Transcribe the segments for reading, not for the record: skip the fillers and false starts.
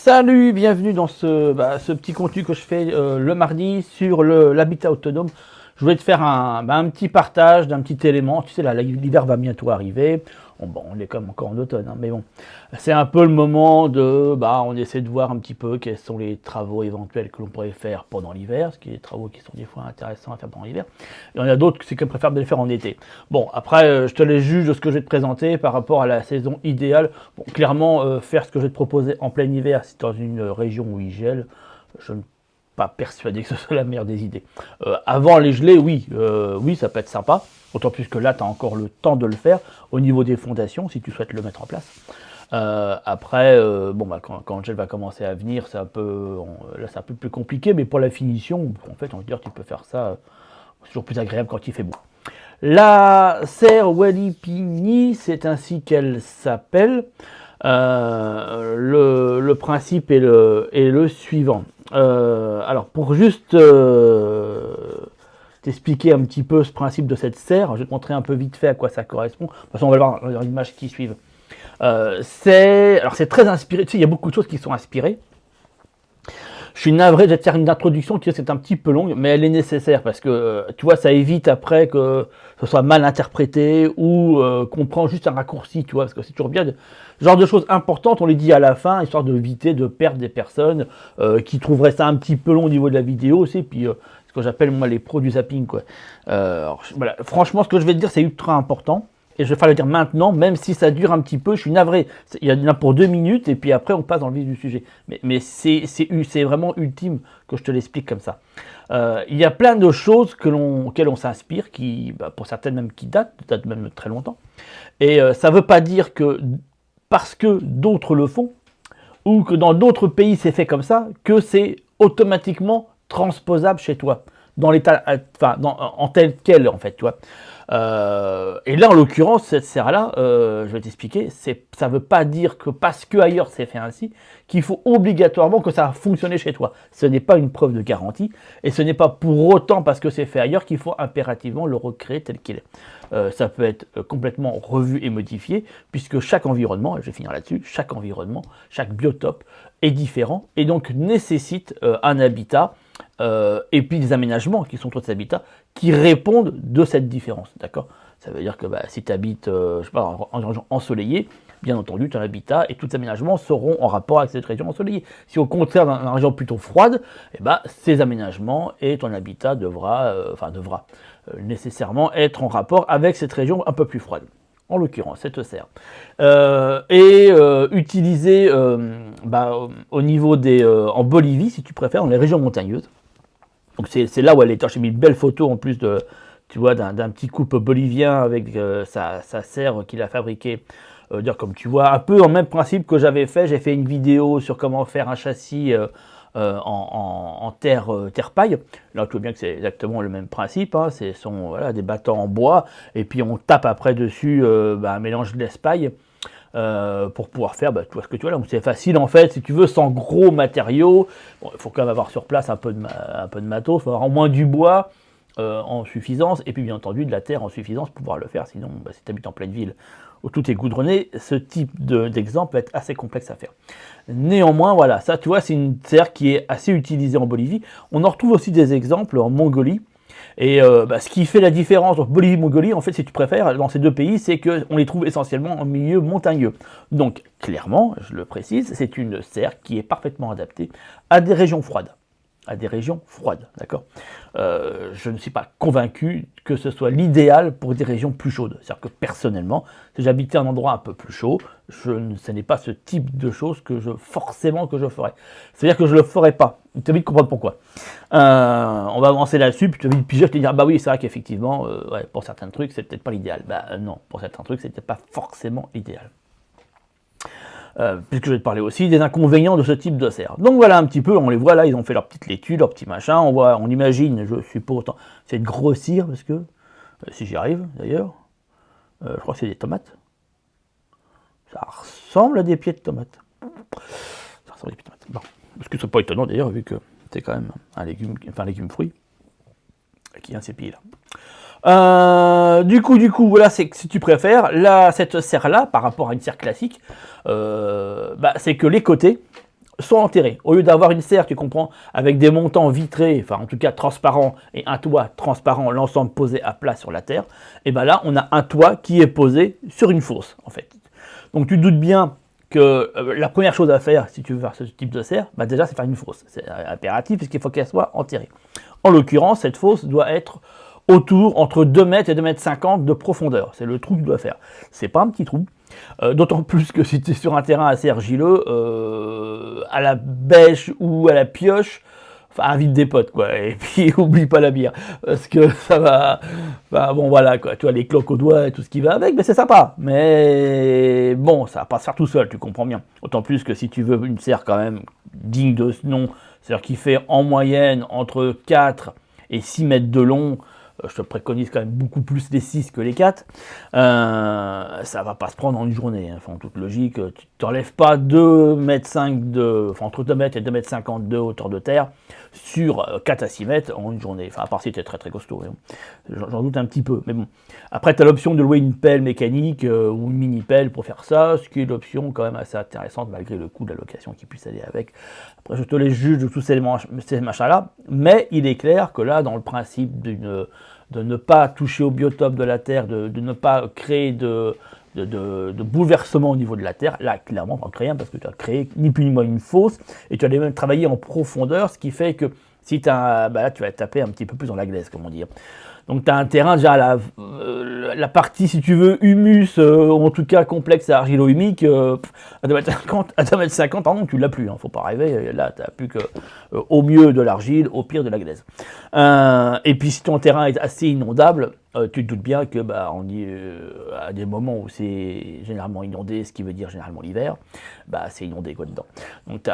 Salut, bienvenue dans ce petit contenu que je fais le mardi sur l'habitat autonome. Je voulais te faire un petit partage d'un petit élément. Tu sais, là, l'hiver va bientôt arriver. Bon, on est comme encore en automne, hein, mais bon, c'est un peu le moment de, on essaie de voir un petit peu quels sont les travaux éventuels que l'on pourrait faire pendant l'hiver, ce qui est des travaux qui sont des fois intéressants à faire pendant l'hiver. Il y en a d'autres que c'est quand même préférable de les faire en été. Bon, après, je te laisse juge de ce que je vais te présenter par rapport à la saison idéale. Bon, clairement, faire ce que je vais te proposer en plein hiver, si dans une région où il gèle, je ne suis pas persuadé que ce soit la meilleure des idées. Avant les gelées, oui, ça peut être sympa. D'autant plus que là, tu as encore le temps de le faire au niveau des fondations, si tu souhaites le mettre en place. Après, quand le gel va commencer à venir, c'est un peu plus compliqué, mais pour la finition, en fait, on va dire tu peux faire ça. C'est toujours plus agréable quand il fait beau. La serre Walipini, c'est ainsi qu'elle s'appelle. Le principe est le suivant. Alors, pour juste t'expliquer un petit peu ce principe de cette serre, je vais te montrer un peu vite fait à quoi ça correspond. De toute façon, on va le voir dans l'image qui suivent. C'est très inspiré. Tu sais, il y a beaucoup de choses qui sont inspirées. Je suis navré de te faire une introduction qui c'est un petit peu longue, mais elle est nécessaire parce que tu vois, ça évite après que ce soit mal interprété ou qu'on prend juste un raccourci, tu vois, parce que c'est toujours bien. Ce genre de choses importantes, on les dit à la fin, histoire d'éviter de perdre des personnes qui trouveraient ça un petit peu long au niveau de la vidéo aussi, puis ce que j'appelle moi les pros du zapping, quoi. Voilà. Franchement, ce que je vais te dire, c'est ultra important. Et je vais faire le dire maintenant, même si ça dure un petit peu, je suis navré. Il y en a pour 2 minutes, et puis après on passe dans le vif du sujet. Mais c'est vraiment ultime que je te l'explique comme ça. Il y a plein de choses auxquelles on s'inspire, qui, pour certaines même qui datent même de très longtemps. Et ça ne veut pas dire que parce que d'autres le font, ou que dans d'autres pays c'est fait comme ça, que c'est automatiquement transposable chez toi, dans l'état, en tel quel en fait, tu vois. Et là, en l'occurrence, cette serre-là, je vais t'expliquer, ça ne veut pas dire que parce que ailleurs c'est fait ainsi, qu'il faut obligatoirement que ça a fonctionné chez toi. Ce n'est pas une preuve de garantie, et ce n'est pas pour autant parce que c'est fait ailleurs qu'il faut impérativement le recréer tel qu'il est. Ça peut être complètement revu et modifié, puisque chaque environnement, et je vais finir là-dessus, chaque environnement, chaque biotope est différent, et donc nécessite un habitat, et puis des aménagements qui sont autour de cet habitat, qui répondent de cette différence, d'accord? Ça veut dire que si tu habites, en région ensoleillée, bien entendu, ton habitat et tous les aménagements seront en rapport avec cette région ensoleillée. Si au contraire, dans une région plutôt froide, ces aménagements et ton habitat devra nécessairement être en rapport avec cette région un peu plus froide. En l'occurrence, cette serre. Utilisée au niveau en Bolivie, si tu préfères, dans les régions montagneuses. Donc c'est là où elle est. J'ai mis une belle photo en plus d'un petit couple bolivien avec sa serre qu'il a fabriquée. Comme tu vois, un peu en même principe que j'avais fait. J'ai fait une vidéo sur comment faire un châssis en terre paille. Là, tu vois bien que c'est exactement le même principe. Hein. Ce sont des bâtons en bois. Et puis on tape après dessus un mélange d'espaille. Pour pouvoir faire, tu vois ce que tu vois là, c'est facile en fait, si tu veux, sans gros matériaux. Bon, il faut quand même avoir sur place un peu de matos, il faut avoir au moins du bois en suffisance, et puis bien entendu de la terre en suffisance pour pouvoir le faire, sinon si tu habites en pleine ville où tout est goudronné, ce type d'exemple va être assez complexe à faire. Néanmoins, voilà, ça tu vois, c'est une serre qui est assez utilisée en Bolivie. On en retrouve aussi des exemples en Mongolie. Et ce qui fait la différence entre Bolivie et Mongolie, en fait, si tu préfères, dans ces deux pays, c'est qu'on les trouve essentiellement en milieu montagneux. Donc, clairement, je le précise, c'est une serre qui est parfaitement adaptée à des régions froides. D'accord. Je ne suis pas convaincu que ce soit l'idéal pour des régions plus chaudes. C'est-à-dire que personnellement, si j'habitais un endroit un peu plus chaud, ce n'est pas ce type de choses que je ferais. C'est-à-dire que je ne le ferais pas. Tu vas vite comprendre pourquoi. On va avancer là-dessus, puis tu vas vite piger, je te dire, oui, c'est vrai qu'effectivement, pour certains trucs, c'est peut-être pas l'idéal. Non, pour certains trucs, c'est peut-être pas forcément l'idéal. Puisque je vais te parler aussi des inconvénients de ce type de serre. Donc voilà un petit peu, on les voit là, ils ont fait leur petite laitue, leur petit machin, on imagine, je suppose, c'est de grossir, parce que, si j'y arrive d'ailleurs, je crois que c'est des tomates. Ça ressemble à des pieds de tomates. Bon, parce que c'est pas étonnant d'ailleurs, vu que c'est quand même un légume fruit, qui a ces pieds là. Du coup, voilà, c'est que si tu préfères, là, cette serre-là, par rapport à une serre classique, c'est que les côtés sont enterrés. Au lieu d'avoir une serre, tu comprends, avec des montants vitrés, enfin en tout cas transparents, et un toit transparent, l'ensemble posé à plat sur la terre, et bien là, on a un toit qui est posé sur une fosse, en fait. Donc tu te doutes bien que la première chose à faire, si tu veux faire ce type de serre, bah déjà c'est faire une fosse. C'est impératif puisqu'il faut qu'elle soit enterrée. En l'occurrence, cette fosse doit être autour entre 2 mètres et 2 mètres 50 de profondeur. C'est le trou que tu dois faire. C'est pas un petit trou. D'autant plus que si tu es sur un terrain assez argileux, à la bêche ou à la pioche, enfin, invite des potes, quoi. Et puis, oublie pas la bière. Parce que ça va. Enfin, bon, voilà, quoi. Tu as les cloques aux doigts et tout ce qui va avec, mais c'est sympa. Mais bon, ça va pas se faire tout seul, tu comprends bien. Autant plus que si tu veux une serre quand même digne de ce nom, c'est-à-dire qui fait en moyenne entre 4 et 6 mètres de long. Je te préconise quand même beaucoup plus les 6 que les 4. Ça va pas se prendre en une journée. Hein. Enfin, en toute logique, tu t'enlèves pas 2,5 m de, enfin, entre 2 mètres et 2,50 m de hauteur de terre sur 4 à 6 mètres en une journée. Enfin, à part si tu es très très costaud. Hein. J'en doute un petit peu. Mais bon. Après, tu as l'option de louer une pelle mécanique ou une mini-pelle pour faire ça, ce qui est l'option quand même assez intéressante malgré le coût de la location qui puisse aller avec. Après, je te les juge de tous ces machins-là. Mais il est clair que là, dans le principe de ne pas toucher au biotope de la Terre, de ne pas créer de bouleversement au niveau de la Terre. Là, clairement, tu n'en crées rien parce que tu as créé ni plus ni moins une fosse et tu as même travaillé en profondeur, ce qui fait que si tu as, là, tu vas taper un petit peu plus dans la glaise, comment dire. Donc tu as un terrain déjà, la partie, si tu veux, humus, en tout cas complexe et argilo-humique, à 2,50 m, pardon, tu l'as plus, hein, faut pas rêver, là tu n'as plus que au mieux de l'argile, au pire de la glaise. Et puis si ton terrain est assez inondable, tu te doutes bien que on dit à des moments où c'est généralement inondé, ce qui veut dire généralement l'hiver, c'est inondé quoi dedans. Donc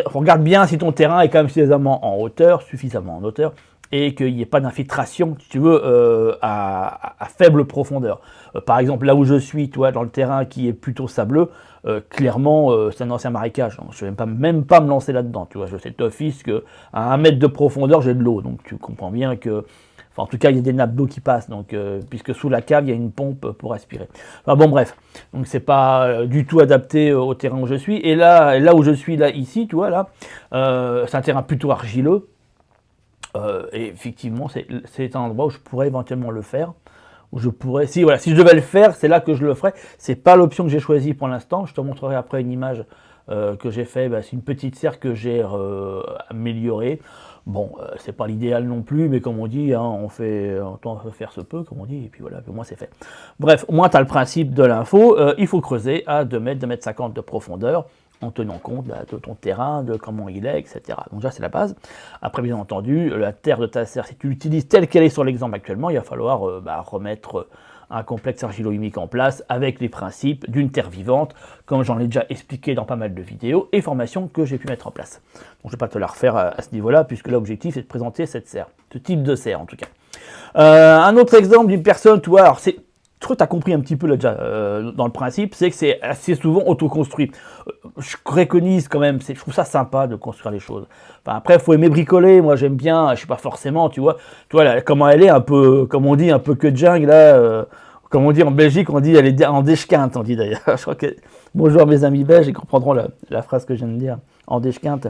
regarde bien si ton terrain est quand même suffisamment en hauteur, et qu'il n'y ait pas d'infiltration, si tu veux, à faible profondeur. Par exemple, là où je suis, toi, dans le terrain qui est plutôt sableux, clairement, c'est un ancien marécage. Donc, je ne vais même pas me lancer là-dedans. Tu vois, je sais d'office qu'à 1 mètre de profondeur, j'ai de l'eau. Donc, tu comprends bien que... Enfin, en tout cas, il y a des nappes d'eau qui passent, donc, puisque sous la cave, il y a une pompe pour aspirer. Enfin, bon, bref. Donc, c'est pas du tout adapté au terrain où je suis. Et là où je suis, là, ici, tu vois, là, c'est un terrain plutôt argileux. Et effectivement, c'est un endroit où je pourrais éventuellement le faire. Où je pourrais, si je devais le faire, c'est là que je le ferais. C'est pas l'option que j'ai choisie pour l'instant. Je te montrerai après une image que j'ai fait. C'est une petite serre que j'ai améliorée. Bon, c'est pas l'idéal non plus, mais comme on dit, hein, on peut faire ce peu, comme on dit, et puis voilà, au moins c'est fait. Bref, au moins tu as le principe de l'info. Il faut creuser à 2 mètres, 2,50 m de profondeur, en tenant compte de ton terrain, de comment il est, etc. Donc déjà, c'est la base. Après, bien entendu, la terre de ta serre, si tu l'utilises telle qu'elle est sur l'exemple actuellement, il va falloir remettre un complexe argilo-humique en place avec les principes d'une terre vivante, comme j'en ai déjà expliqué dans pas mal de vidéos et formations que j'ai pu mettre en place. Donc je ne vais pas te la refaire à ce niveau-là, puisque l'objectif est de présenter cette serre, ce type de serre en tout cas. Un autre exemple d'une personne, tu vois, alors c'est... Je crois que tu as compris un petit peu là, déjà dans le principe, c'est que c'est assez souvent autoconstruit. Je préconise quand même, je trouve ça sympa de construire les choses. Enfin, après, il faut aimer bricoler, moi j'aime bien, je ne sais pas forcément, tu vois là, comment elle est, un peu, comme on dit, un peu que de jungle, là, comme on dit en Belgique, on dit elle est en déchquinte, on dit d'ailleurs. Je crois que, bonjour mes amis belges, ils comprendront la phrase que je viens de dire, en déchquinte.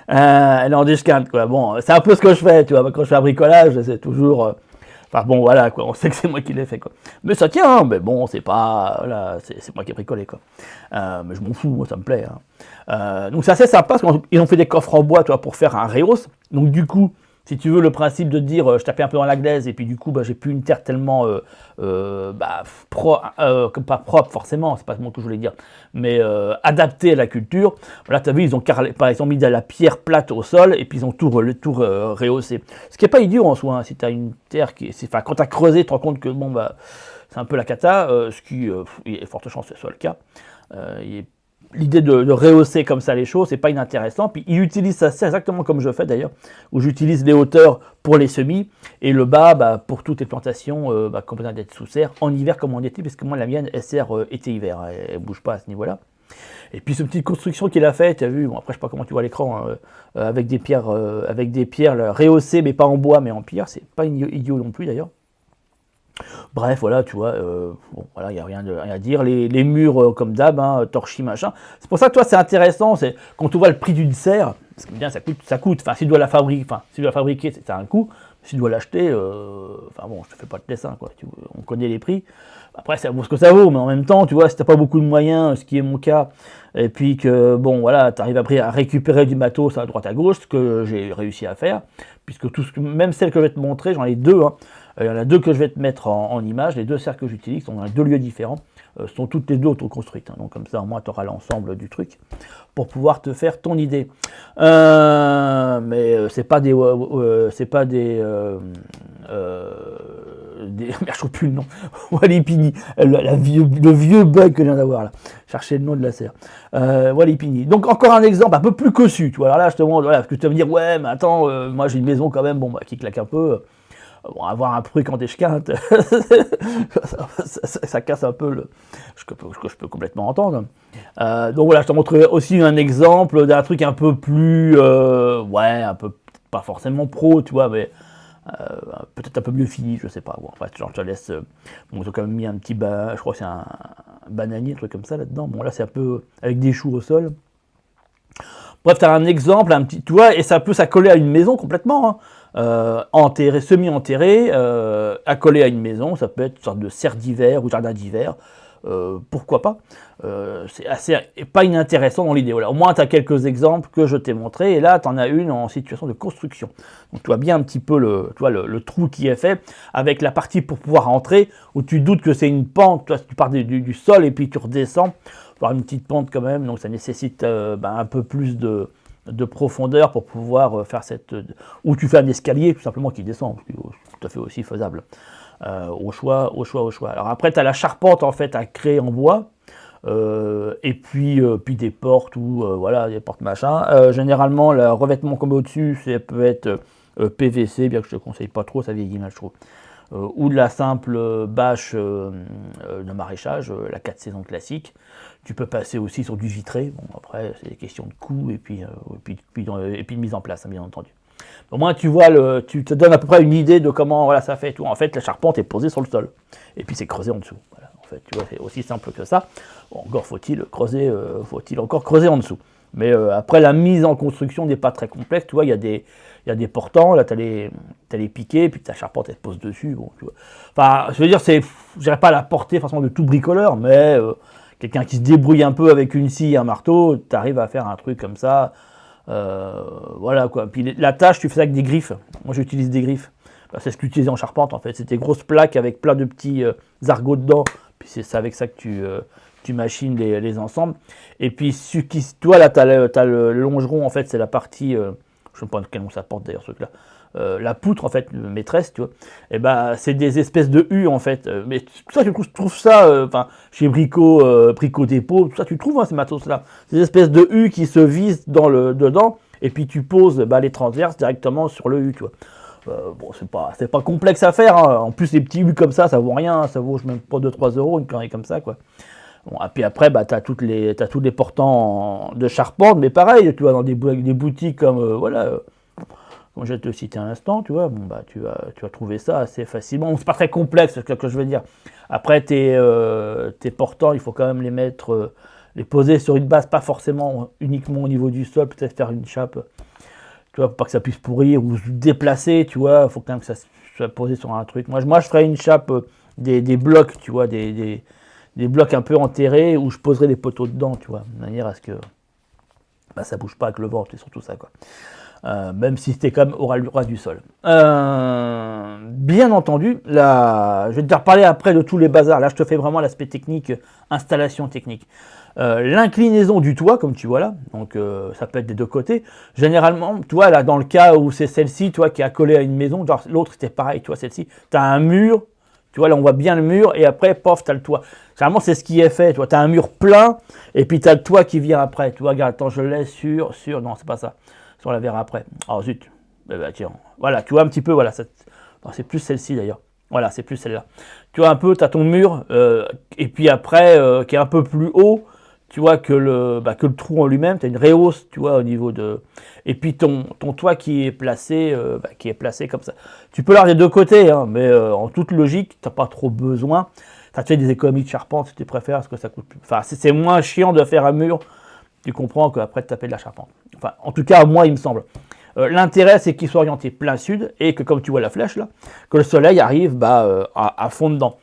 Elle est en déchquinte, quoi. Bon, c'est un peu ce que je fais, tu vois, quand je fais un bricolage, c'est toujours... Enfin bon, voilà, quoi, on sait que c'est moi qui l'ai fait, quoi. Mais ça tient, hein, mais bon, c'est pas... Voilà, c'est moi qui ai bricolé, quoi. Mais je m'en fous, moi, ça me plaît. Hein. Donc c'est assez sympa, parce qu'ils ont fait des coffres en bois, tu vois, pour faire un rehausse. Donc du coup, si tu veux, le principe de dire, je tapais un peu dans la glaise, et puis du coup, j'ai plus une terre tellement... pas propre, forcément, c'est pas le mot que je voulais dire, mais adaptée à la culture. Là, tu as vu, ils ont par exemple mis de la pierre plate au sol, et puis ils ont tout rehaussé. Ce qui n'est pas idiot en soi, hein, si tu as une terre qui... Enfin, quand tu as creusé, tu te rends compte que, bon, c'est un peu la cata, ce qui, il y a forte chance que ce soit le cas. L'idée de rehausser comme ça les choses, c'est pas inintéressant. Puis il utilise ça, c'est exactement comme je fais d'ailleurs, où j'utilise les hauteurs pour les semis et le bas pour toutes les plantations comme besoin d'être sous serre, en hiver comme en été, parce que moi la mienne elle sert été-hiver, elle bouge pas à ce niveau-là. Et puis cette petite construction qu'il a faite, tu as vu, bon après je sais pas comment tu vois l'écran, hein, avec des pierres là, rehaussées mais pas en bois mais en pierre, c'est pas idiot non plus d'ailleurs. Bref, voilà, tu vois, bon, voilà, il n'y a rien à dire. Les murs, comme d'hab, hein, torchis, machin. C'est pour ça que toi, c'est intéressant, c'est quand tu vois le prix d'une serre, parce que bien, ça coûte. Enfin, si tu dois la fabriquer, c'est un coût. Si tu dois l'acheter, enfin bon, je te fais pas de dessin, quoi. On connaît les prix. Après, ça vaut ce que ça vaut, mais en même temps, tu vois, si t'as pas beaucoup de moyens, ce qui est mon cas, et puis que, bon, voilà, tu arrives après à récupérer du matos à droite à gauche, ce que j'ai réussi à faire, puisque même celles que je vais te montrer, j'en ai deux, hein. Il y en a deux que je vais te mettre en image, les deux serres que j'utilise sont dans deux lieux différents, sont toutes les deux autoconstruites, hein. Donc comme ça, au moins, tu auras l'ensemble du truc pour pouvoir te faire ton idée. Mais c'est pas des, merde, je trouve plus le nom. Walipini, le vieux bug que je viens d'avoir là. Chercher le nom de la serre. Walipini. Donc encore un exemple un peu plus cossu. Tu vois, alors là, je te montre, voilà, parce que tu vas me dire, ouais, mais attends, moi j'ai une maison quand même, bon, bah, qui claque un peu. Bon, avoir un truc en déchquinte, ça casse un peu que je peux complètement entendre. Donc voilà, je te montre aussi un exemple d'un truc un peu plus, ouais, un peu, pas forcément pro, tu vois, mais peut-être un peu mieux fini, je sais pas. Bon, enfin, genre, je te laisse. Bon, ils ont quand même mis un petit, je crois que c'est un bananier, un truc comme ça là-dedans. Bon, là, c'est un peu avec des choux au sol. Bref, tu as un exemple, un petit, tu vois, et ça peut s'accoler à une maison complètement, hein. Enterré, semi-enterré, accolé à une maison, ça peut être une sorte de serre d'hiver ou jardin d'hiver, pourquoi pas. C'est assez pas inintéressant dans l'idée. Voilà. Au moins, tu as quelques exemples que je t'ai montrés, et là, tu en as une en situation de construction. Donc, tu vois bien un petit peu le trou qui est fait, avec la partie pour pouvoir entrer, où tu doutes que c'est une pente, toi, tu pars du sol et puis tu redescends, voir une petite pente quand même, donc ça nécessite un peu plus de profondeur pour pouvoir faire ou tu fais un escalier tout simplement qui descend, c'est tout à fait aussi faisable, au choix. Alors après, tu as la charpente en fait à créer en bois, et puis des portes ou voilà, des portes machin. Généralement, le revêtement comme au-dessus, ça peut être PVC, bien que je te conseille pas trop, ça vieillit mal, je trouve. Ou de la simple bâche de maraîchage, la 4 saisons classique. Tu peux passer aussi sur du vitré. Bon, après, c'est des questions de coût et puis de mise en place, hein, bien entendu. Au moins, tu vois, tu te donnes à peu près une idée de comment voilà, ça fait tout. En fait, la charpente est posée sur le sol. Et puis, c'est creusé en dessous. Voilà, en fait, tu vois, c'est aussi simple que ça. Bon, encore faut-il encore creuser en dessous. Mais après, la mise en construction n'est pas très complexe. Tu vois, il y a des portants. Là, tu as les piquets, puis ta charpente, elle se pose dessus. Bon, tu vois. Enfin, je veux dire, je dirais pas la portée façon de tout bricoleur, mais quelqu'un qui se débrouille un peu avec une scie et un marteau, tu arrives à faire un truc comme ça. Voilà quoi. Puis la tâche, tu fais ça avec des griffes. Moi, j'utilise des griffes. C'est ce que j'utilisais en charpente en fait. C'était grosses plaques avec plein de petits argots dedans. Puis c'est avec ça que tu machines les ensembles. Et puis, toi là, tu as le longeron en fait, c'est la partie. Je ne sais pas quel nom ça porte d'ailleurs ce truc-là. La poutre en fait, maîtresse, tu vois. Et ben c'est des espèces de U en fait. Mais tout ça, tu trouves ça, chez Brico Dépôt, tout ça, tu trouves hein, ces matos-là. Ces espèces de U qui se visent dedans. Et puis tu poses les transverses directement sur le U, tu vois. Bon, c'est pas complexe à faire, hein. En plus, les petits U comme ça vaut rien, ça vaut même pas 2-3 euros, une connerie comme ça, quoi. Bon, et puis après, tu as tous les portants de charpente, mais pareil, tu vois, dans des boutiques comme, voilà, comme je vais te le citer un instant, tu vois, bon, bah, tu vas trouver ça assez facilement. C'est pas très complexe, ce que je veux dire. Après, tes portants, il faut quand même les mettre, les poser sur une base, pas forcément uniquement au niveau du sol, peut-être faire une chape, tu vois, pour pas que ça puisse pourrir ou se déplacer, tu vois, il faut quand même que ça soit posé sur un truc. Moi je ferais une chape, des blocs, tu vois, des blocs un peu enterrés où je poserais des poteaux dedans, tu vois, de manière à ce que ça bouge pas avec le vent, c'est surtout ça, quoi. Même si c'était quand même au ras du sol. Bien entendu, là, je vais te reparler après de tous les bazars. Là, je te fais vraiment l'aspect technique, installation technique. L'inclinaison du toit, comme tu vois là, donc ça peut être des deux côtés. Généralement, tu vois, là, dans le cas où c'est celle-ci, tu vois, qui est accolée à une maison, genre l'autre c'était pareil, tu vois, celle-ci, tu as un mur, tu vois, là on voit bien le mur, et après, pof, tu as le toit. Généralement, c'est ce qui est fait, tu vois, tu as un mur plein, et puis tu as le toit qui vient après. Tu vois, regarde, attends, je le laisse sur, non, c'est pas ça. On la verra après. Oh zut. Tiens. Voilà, tu vois un petit peu, voilà. C'est plus celle-ci d'ailleurs. Voilà, c'est plus celle-là. Tu vois un peu, tu as ton mur, et puis après, qui est un peu plus haut, tu vois, que le trou en lui-même, tu as une réhausse, tu vois, au niveau de... Et puis ton toit qui est placé comme ça. Tu peux l'avoir des deux côtés, hein, mais en toute logique, tu n'as pas trop besoin. Ça te fait des économies de charpente si tu préfères, parce que ça coûte plus. Enfin, c'est moins chiant de faire un mur, tu comprends, qu'après de taper de la charpente. Enfin, en tout cas, moi, il me semble. L'intérêt, c'est qu'il soit orienté plein sud, et que, comme tu vois la flèche là, que le soleil arrive à fond dedans.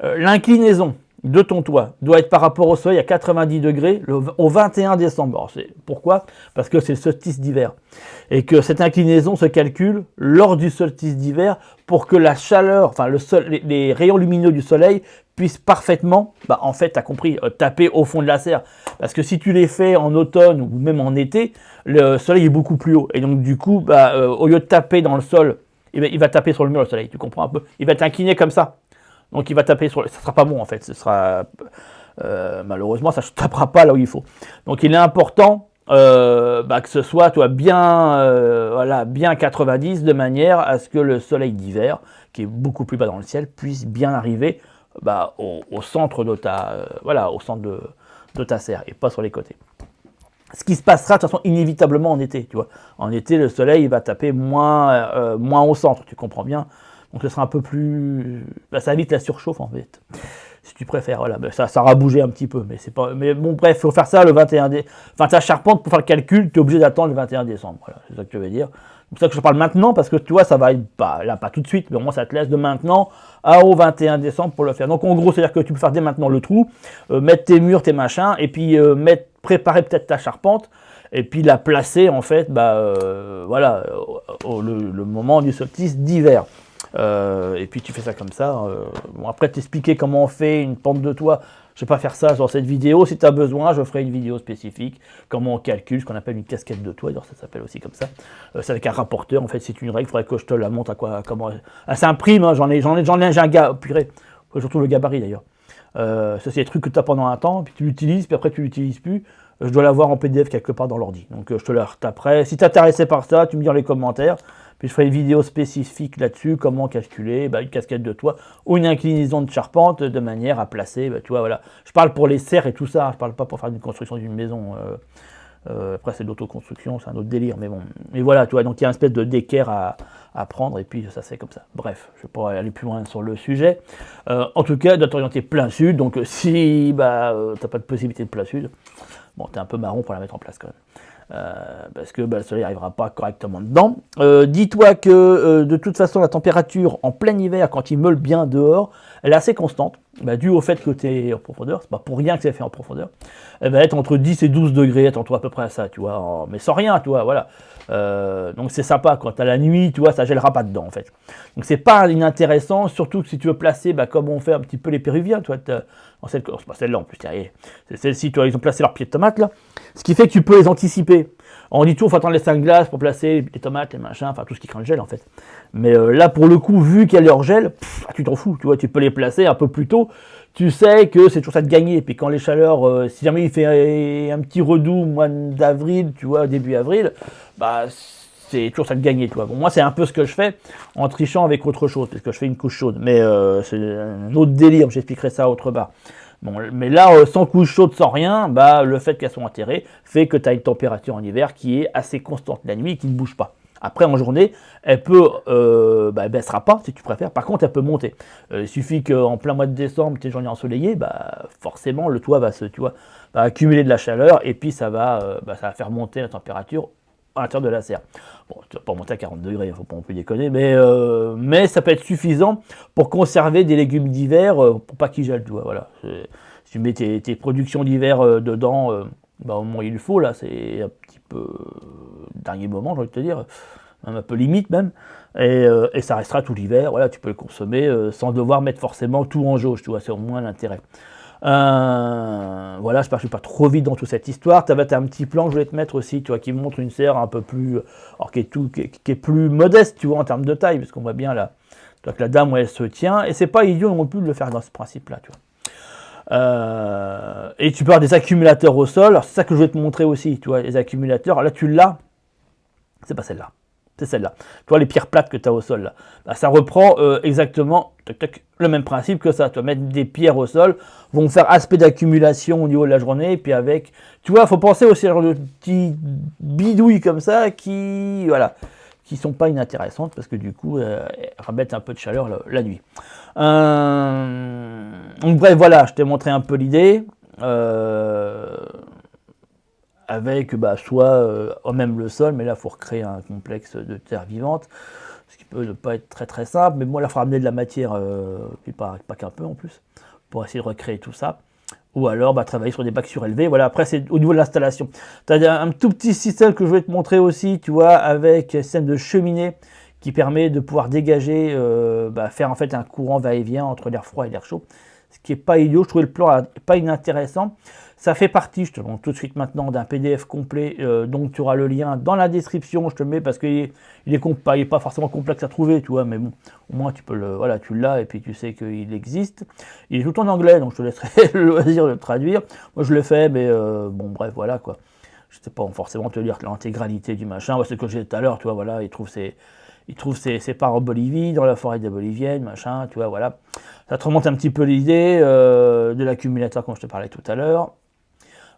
L'inclinaison de ton toit doit être par rapport au soleil à 90 degrés au 21 décembre. Pourquoi? Parce que c'est le solstice d'hiver. Et que cette inclinaison se calcule lors du solstice d'hiver pour que la chaleur, enfin les rayons lumineux du soleil puissent parfaitement, en fait, tu as compris, taper au fond de la serre. Parce que si tu les fais en automne ou même en été, le soleil est beaucoup plus haut. Et donc du coup, au lieu de taper dans le sol, il va taper sur le mur le soleil, tu comprends un peu? Il va t'incliner comme ça. Donc il va taper sur... Ça ne sera pas bon en fait, ce sera... malheureusement, ça ne tapera pas là où il faut. Donc il est important que ce soit bien 90 de manière à ce que le soleil d'hiver, qui est beaucoup plus bas dans le ciel, puisse bien arriver au centre de ta serre et pas sur les côtés. Ce qui se passera de toute façon inévitablement en été, tu vois. En été, le soleil il va taper moins au centre, tu comprends bien. Donc ce sera un peu plus... ça évite la surchauffe en fait. Si tu préfères, voilà. Ça aura bougé un petit peu. Mais c'est pas. Mais bon, bref, il faut faire ça le 21 décembre. Enfin, ta charpente, pour faire le calcul, tu es obligé d'attendre le 21 décembre. Voilà, c'est ça que je veux dire. C'est pour ça que je parle maintenant, parce que tu vois, ça va être pas tout de suite, mais au moins ça te laisse de maintenant au 21 décembre pour le faire. Donc en gros, c'est-à-dire que tu peux faire dès maintenant le trou, mettre tes murs, tes machins, et puis préparer peut-être ta charpente, et puis la placer en fait, le moment du solstice d'hiver. Et puis tu fais ça comme ça. Après t'expliquer comment on fait une pente de toit, je ne vais pas faire ça dans cette vidéo. Si tu as besoin, je ferai une vidéo spécifique. Comment on calcule ce qu'on appelle une casquette de toit. D'ailleurs, ça s'appelle aussi comme ça. C'est avec un rapporteur. En fait, c'est une règle. Il faudrait que je te la montre comment. C'est un prime. Hein, j'ai un gars. Purée. Surtout le gabarit d'ailleurs. Ça, c'est des trucs que tu as pendant un temps. Puis tu l'utilises. Puis après, tu l'utilises plus. Je dois l'avoir en PDF quelque part dans l'ordi. Donc, je te la retaperai. Si tu es intéressé par ça, tu me dis dans les commentaires. Puis je ferai une vidéo spécifique là-dessus, comment calculer une casquette de toit ou une inclinaison de charpente de manière à placer, tu vois, voilà. Je parle pour les serres et tout ça, je parle pas pour faire une construction d'une maison. Après c'est de l'autoconstruction, c'est un autre délire, mais bon. Mais voilà, tu vois, donc il y a une espèce de d'équerre à prendre et puis ça c'est comme ça. Bref, je vais pas aller plus loin sur le sujet. En tout cas, doit t'orienter plein sud, donc si t'as pas de possibilité de plein sud, bon, t'es un peu marron pour la mettre en place quand même. Parce que le soleil n'arrivera pas correctement dedans. Dis-toi que de toute façon la température en plein hiver, quand il meule bien dehors, elle est assez constante, dû au fait que tu es en profondeur, c'est pas pour rien que c'est fait en profondeur. Elle va être entre 10 et 12 degrés, attends-toi à peu près à ça, tu vois, mais sans rien, tu vois, voilà. Donc c'est sympa, quand tu as la nuit, tu vois, ça gèlera pas dedans en fait. Donc c'est pas inintéressant, surtout que si tu veux placer, comme on fait un petit peu les Péruviens, tu vois, c'est pas celle-là en plus, c'est celle-ci, tu vois, ils ont placé leurs pieds de tomates là, ce qui fait que tu peux les anticiper. On dit toujours, il faut attendre les 5 glaces pour placer les tomates, les machins, enfin tout ce qui craint le gel en fait. Mais là pour le coup, vu qu'il y a leur gel, tu t'en fous, tu vois, tu peux les placer un peu plus tôt. Tu sais que c'est toujours ça de gagner. Et puis quand les chaleurs, si jamais il fait un petit redoux mois d'avril, tu vois, début avril, c'est toujours ça de gagner, tu vois. Bon, moi, c'est un peu ce que je fais en trichant avec autre chose, parce que je fais une couche chaude. Mais c'est un autre délire, j'expliquerai ça autre part. Bon, mais là, sans couche chaude, sans rien, le fait qu'elles soient enterrées fait que tu as une température en hiver qui est assez constante la nuit et qui ne bouge pas. Après, en journée, elle peut, elle baissera pas, si tu préfères. Par contre, elle peut monter. Il suffit qu'en plein mois de décembre, tes journées ensoleillées, forcément, le toit va accumuler de la chaleur et puis ça va faire monter la température à l'intérieur de la serre. Bon, tu vas pas monter à 40 degrés, il ne faut pas non plus déconner, mais ça peut être suffisant pour conserver des légumes d'hiver, pour pas qu'ils gèlent, tu vois, voilà. Si tu mets tes productions d'hiver dedans, au moment où il le faut, là, c'est un petit peu dernier moment, j'ai envie de te dire, même un peu limite même, et ça restera tout l'hiver, voilà, tu peux le consommer sans devoir mettre forcément tout en jauge, tu vois, c'est au moins l'intérêt. Voilà, j'espère que je ne suis pas trop vite dans toute cette histoire. Tu as un petit plan que je voulais te mettre aussi, tu vois, qui montre une serre un peu plus, alors qui est plus modeste, tu vois, en termes de taille, parce qu'on voit bien là, que la dame où elle se tient, et c'est pas idiot non plus de le faire dans ce principe-là, tu vois. Et tu peux avoir des accumulateurs au sol. Alors c'est ça que je vais te montrer aussi, tu vois, les accumulateurs. Là tu l'as, c'est pas celle-là. c'est celle-là. Tu vois les pierres plates que tu as au sol là. Bah, ça reprend exactement le même principe que ça. Tu vas mettre des pierres au sol, vont faire aspect d'accumulation au niveau de la journée, puis avec, tu vois, il faut penser aussi à de petits bidouilles comme ça qui, voilà, qui sont pas inintéressantes parce que du coup, elles remettent un peu de chaleur la nuit. Donc bref, voilà, je t'ai montré un peu l'idée. Avec soit même le sol, mais là il faut recréer un complexe de terre vivante, ce qui peut ne pas être très très simple, mais bon là il faut ramener de la matière, puis pas qu'un peu en plus, pour essayer de recréer tout ça. Ou alors travailler sur des bacs surélevés. Voilà, après c'est au niveau de l'installation. Tu as un tout petit système que je vais te montrer aussi, tu vois, avec un système de cheminée qui permet de pouvoir dégager, faire en fait un courant va-et-vient entre l'air froid et l'air chaud. Ce qui n'est pas idiot, je trouvais le plan pas inintéressant. Ça fait partie, je te montre tout de suite maintenant, d'un PDF complet, donc tu auras le lien dans la description, je te le mets parce qu'il est pas forcément complexe à trouver, tu vois, mais bon, au moins tu peux voilà, tu l'as et puis tu sais qu'il existe. Il est tout en anglais, donc je te laisserai le loisir de le traduire. Moi je le fais, mais bon, bref, voilà quoi. Je ne sais pas forcément te lire l'intégralité du machin, c'est ce que j'ai dit tout à l'heure, tu vois, voilà, il trouve ses parts en Bolivie, dans la forêt des Boliviennes, machin, tu vois, voilà. Ça te remonte un petit peu l'idée de l'accumulateur, comme je te parlais tout à l'heure.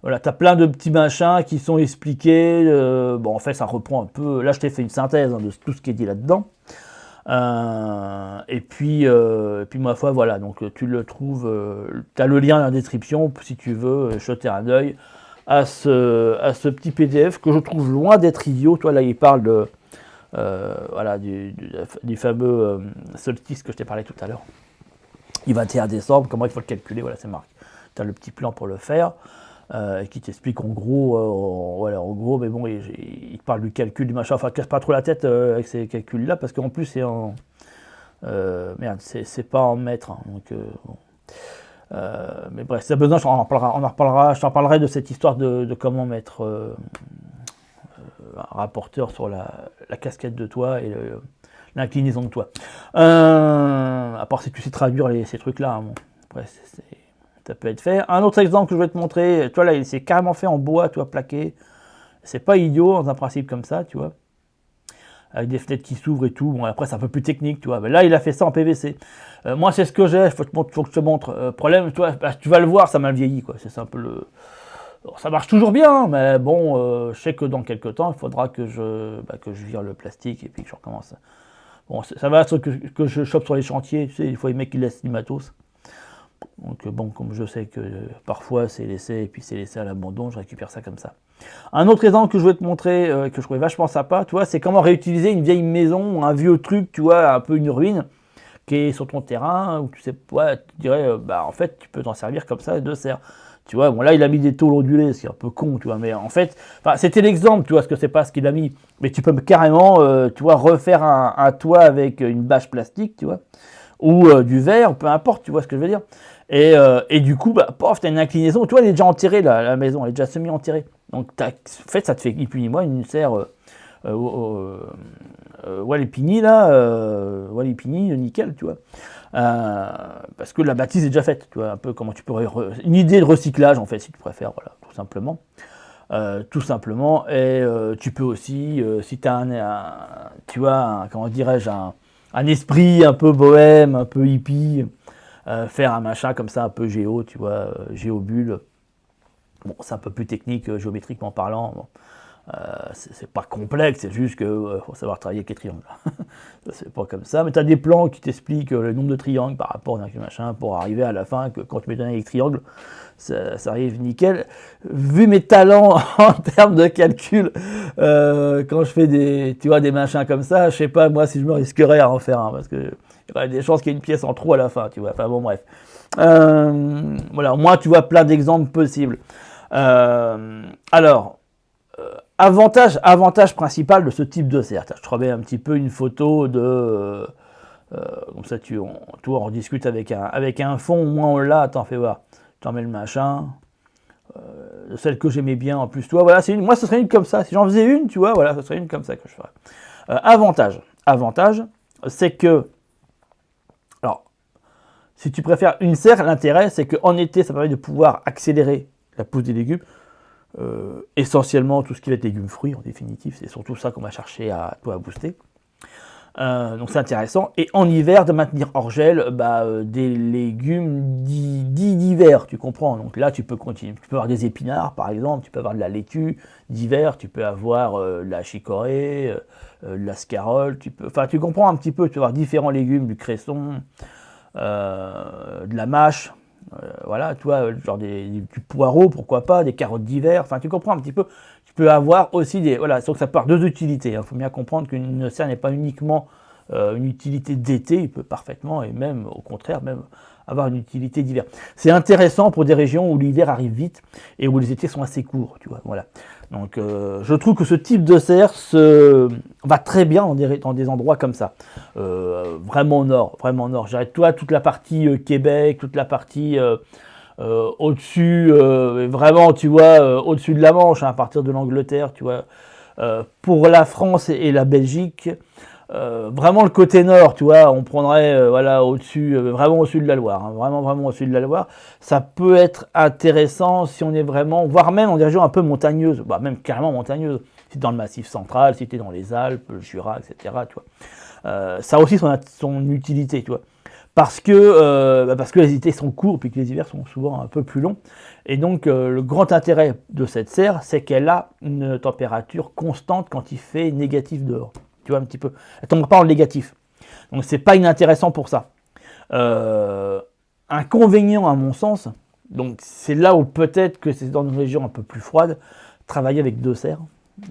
Voilà, tu as plein de petits machins qui sont expliqués. En fait, ça reprend un peu. Là, je t'ai fait une synthèse de tout ce qui est dit là-dedans. Et puis, ma foi, voilà. Donc, tu le trouves. Tu as le lien dans la description si tu veux jeter un œil à ce petit PDF que je trouve loin d'être idiot. Toi, là, il parle de. Voilà, du fameux solstice que je t'ai parlé tout à l'heure. Du 21 décembre, comment il faut le calculer. Voilà, c'est marqué. Tu as le petit plan pour le faire. Qui t'explique en gros, mais bon, il parle du calcul du machin, enfin, casse pas trop la tête avec ces calculs-là, parce qu'en plus, c'est en. Merde, c'est pas en mètres, hein, donc. Bon. Mais bref, si t'as besoin, on en reparlera, je t'en parlerai de cette histoire de comment mettre un rapporteur sur la casquette de toit et l'inclinaison de toit. À part si tu sais traduire ces trucs-là, hein, bon. Après, ça peut être fait. Un autre exemple que je vais te montrer, tu vois là, c'est carrément fait en bois, tu vois, plaqué. C'est pas idiot dans un principe comme ça, tu vois. Avec des fenêtres qui s'ouvrent et tout. Bon, après, c'est un peu plus technique, tu vois. Mais là, il a fait ça en PVC. Moi, c'est ce que j'ai. Faut que je te montre. Problème, tu vois, tu vas le voir, ça m'a vieilli, quoi. C'est un peu le. Alors, ça marche toujours bien, mais bon, je sais que dans quelques temps, il faudra que je vire le plastique et puis que je recommence. Bon, ça va être que je chope sur les chantiers, tu sais, il faut les mecs qui laissent du matos. Donc bon, comme je sais que parfois c'est laissé et puis c'est laissé à l'abandon, je récupère ça comme ça. Un autre exemple que je vais te montrer, que je trouvais vachement sympa, tu vois, c'est comment réutiliser une vieille maison, un vieux truc, tu vois, un peu une ruine, qui est sur ton terrain, où tu sais, ouais, tu dirais, en fait, tu peux t'en servir comme ça de serre. Tu vois, bon là il a mis des tôles ondulées, c'est un peu con, tu vois, mais en fait, c'était l'exemple, tu vois, parce que c'est pas ce qu'il a mis, mais tu peux carrément, tu vois, refaire un toit avec une bâche plastique, tu vois, ou du verre, peu importe, tu vois ce que je veux dire. Et du coup, pof, t'as une inclinaison, tu vois, elle est déjà enterrée, la maison, elle est déjà semi-enterrée. Donc, en fait, ça te fait ni plus ni moins une serre Wallepini, là, Wallepini, nickel, tu vois. Parce que la bâtisse est déjà faite, tu vois, un peu comment tu pourrais. Une idée de recyclage, en fait, si tu préfères, voilà, tout simplement. Et tu peux aussi, si tu as tu vois, comment dirais-je, un esprit un peu bohème, un peu hippie, faire un machin comme ça, un peu géo, tu vois, géobulle. Bon, c'est un peu plus technique, géométriquement parlant. Bon. C'est pas complexe, c'est juste que faut savoir travailler avec les triangles. C'est pas comme ça, mais tu as des plans qui t'expliquent le nombre de triangles par rapport à machin pour arriver à la fin que quand tu mets avec triangles, ça arrive nickel. Vu mes talents en termes de calcul, quand je fais des machins comme ça, je sais pas moi si je me risquerais à en faire un parce que il y aurait des chances qu'il y ait une pièce en trop à la fin, tu vois. Enfin bon, bref. Voilà, moi tu vois plein d'exemples possibles. Avantage principal de ce type de serre. Je te remets un petit peu une photo de. Comme ça, tu en discutes avec un fond, au moins on l'a, t'en fais voir. Tu en mets le machin. Celle que j'aimais bien en plus, toi, voilà, moi ce serait une comme ça. Si j'en faisais une, tu vois, voilà, ce serait une comme ça que je ferais. Avantage, c'est que. Alors, si tu préfères une serre, l'intérêt, c'est qu'en été, ça permet de pouvoir accélérer la pousse des légumes. essentiellement tout ce qui va être légumes fruits en définitive, c'est surtout ça qu'on va chercher à booster. Donc c'est intéressant. Et en hiver, de maintenir hors gel des légumes dits d'hiver, tu comprends. Donc là, tu peux continuer. Tu peux avoir des épinards, par exemple, tu peux avoir de la laitue d'hiver, tu peux avoir de la chicorée, de la scarole, enfin, tu comprends un petit peu, tu peux avoir différents légumes, du cresson, de la mâche, voilà, tu vois, genre du poireau, pourquoi pas, des carottes d'hiver, enfin, tu comprends un petit peu. Tu peux avoir aussi des, voilà, donc ça peut avoir deux utilités. Il faut bien comprendre qu'une serre n'est pas uniquement une utilité d'été, il peut parfaitement, et même au contraire, même avoir une utilité d'hiver. C'est intéressant pour des régions où l'hiver arrive vite et où les étés sont assez courts, tu vois, voilà. Donc je trouve que ce type de serre va très bien dans des endroits comme ça, vraiment au nord, vraiment au nord. J'arrête toi toute la partie Québec, toute la partie au-dessus, vraiment, tu vois, au-dessus de la Manche, hein, à partir de l'Angleterre, tu vois, pour la France et la Belgique, vraiment le côté nord, tu vois, on prendrait voilà, au-dessus, vraiment au-dessus de la Loire, hein, vraiment au-dessus de la Loire. Ça peut être intéressant si on est vraiment, voire même dans des régions un peu montagneuses, même carrément montagneuses, si tu es dans le Massif central, si tu es dans les Alpes, le Jura, etc. Tu vois. Ça a aussi son utilité, tu vois. Parce que les étés sont courts, puis que les hivers sont souvent un peu plus longs. Et donc, le grand intérêt de cette serre, c'est qu'elle a une température constante quand il fait négatif dehors. Tu vois un petit peu. Elle tombe pas en négatif. Donc, c'est pas inintéressant pour ça. Inconvénient, à mon sens, donc c'est là où peut-être que c'est dans une région un peu plus froide, travailler avec deux serres,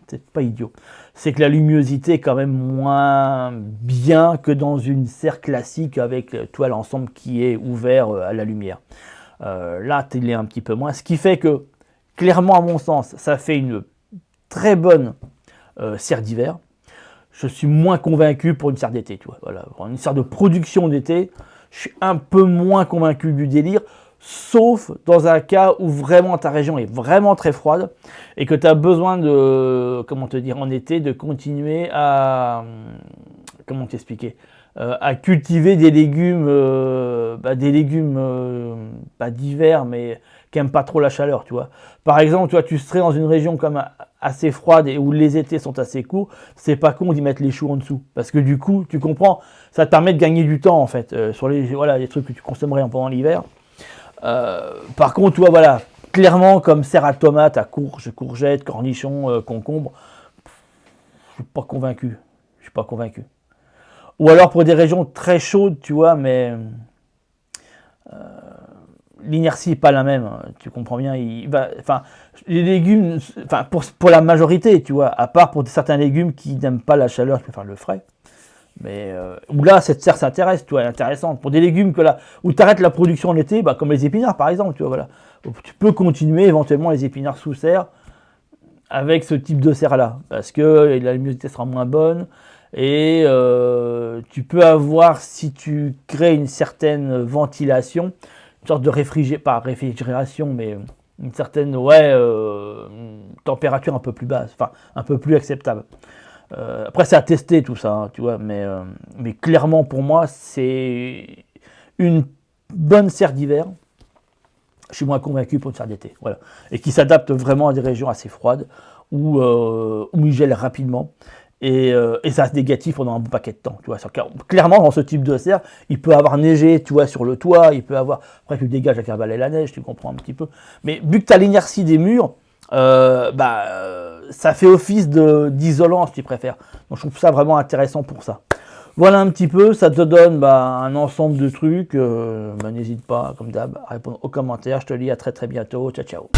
c'est pas idiot. C'est que la luminosité est quand même moins bien que dans une serre classique avec toi l'ensemble qui est ouvert à la lumière. Là, il est un petit peu moins. Ce qui fait que, clairement, à mon sens, ça fait une très bonne serre d'hiver. Je suis moins convaincu pour une serre d'été. Tu vois, voilà. Pour une serre de production d'été, je suis un peu moins convaincu du délire. Sauf dans un cas où vraiment ta région est vraiment très froide et que tu as besoin de, comment te dire, en été, de continuer à, comment t'expliquer, à cultiver des légumes d'hiver, mais qui n'aiment pas trop la chaleur, tu vois. Par exemple, tu vois, tu serais dans une région comme assez froide et où les étés sont assez courts, c'est pas con d'y mettre les choux en dessous, parce que du coup, tu comprends, ça te permet de gagner du temps en fait sur les trucs que tu consommerais pendant l'hiver. Par contre, tu vois, voilà, clairement, comme serre à tomates, à courges, courgettes, cornichons, concombres, je suis pas convaincu. Je suis pas convaincu. Ou alors pour des régions très chaudes, tu vois, mais l'inertie n'est pas la même. Tu comprends bien. Les légumes, pour la majorité, tu vois, à part pour certains légumes qui n'aiment pas la chaleur, je préfère le frais. Mais où là, cette serre s'intéresse, tu vois, intéressante. Pour des légumes où tu arrêtes la production en été, comme les épinards par exemple, tu vois, voilà. Tu peux continuer éventuellement les épinards sous serre avec ce type de serre-là, parce que la luminosité sera moins bonne, et tu peux avoir, si tu crées une certaine ventilation, une sorte de pas réfrigération, mais une certaine température un peu plus basse, enfin un peu plus acceptable. Après, c'est à tester tout ça, hein, tu vois, mais clairement pour moi, c'est une bonne serre d'hiver. Je suis moins convaincu pour une serre d'été, voilà, et qui s'adapte vraiment à des régions assez froides où il gèle rapidement et ça se négatif pendant un bon paquet de temps, tu vois. Clairement, dans ce type de serre, il peut avoir neigé, tu vois, sur le toit, il peut avoir, après tu dégages avec un balai la neige, tu comprends un petit peu, mais vu que tu as l'inertie des murs, ça fait office d'isolant si tu préfères. Donc je trouve ça vraiment intéressant pour ça. Voilà un petit peu, ça te donne un ensemble de trucs. N'hésite pas, comme d'hab, à répondre aux commentaires. Je te dis à très très bientôt. Ciao ciao.